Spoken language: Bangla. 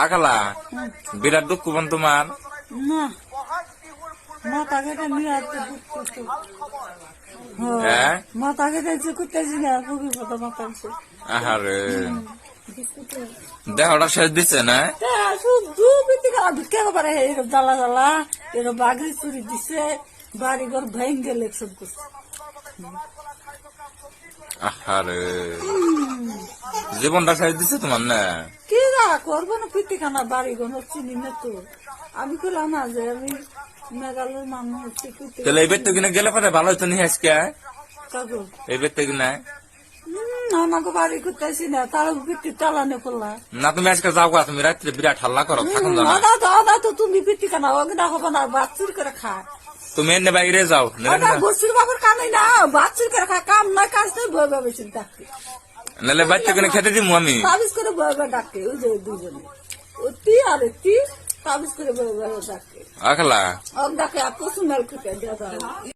আকালা বিরাট দুঃখ বোন তোমার। না মাথা কেটে নিয়ে আসতে দুঃখ করতে হ্যাঁ মাথা কেটে করতেছি না খুবই কথা মাথা আছে আহারে দেহটা শেষ দিচ্ছে না। শুধু বিতি খাওয়া ঢুকে পারে এরকম জ্বালা জ্বালা এরকম বাঘি চুরি দিছে বাড়ি ঘর ভেঙে গেলে সব করছে। আহারে জীবনটা শেষ দিচ্ছে তোমার না। কি যা করবো না পিতি খানা বাড়ি ঘর চিনি না তো আমি করলাম না যে আমি মেঘালয়ের মানুষ হচ্ছে তাহলে এই বেতে কিনে গেলে পরে ভালো হতো নি আজকে কাকু এই বেতে কিনে আমাকে বাড়ি করতেছি না তার পিতি চালানো করলাম না। তুমি আজকে যাও গা, তুমি রাত্রে বিরাট হাল্লা করো থাকুন জানা। দাদা তো তুমি পিতি খানা ওকে দেখো না বাচ্চুর করে খায় তুমি এনে বাইরে যাও গোসুর বাবার কামাই না বাচ্চুর করে খায় কাম না কাজ নেই বয়ে বয়ে বেশি ডাকে নাহলে বাচ্চা কিনে খেতে দিব আমি। তাবিজ করে বয়ে বয়ে ডাকে ওই যে দুজনে অতি আর একটি তাবিজ করে বয়ে বয়ে ডাকে আকালা ডাকে আর কসুমেল খেতে দেওয়া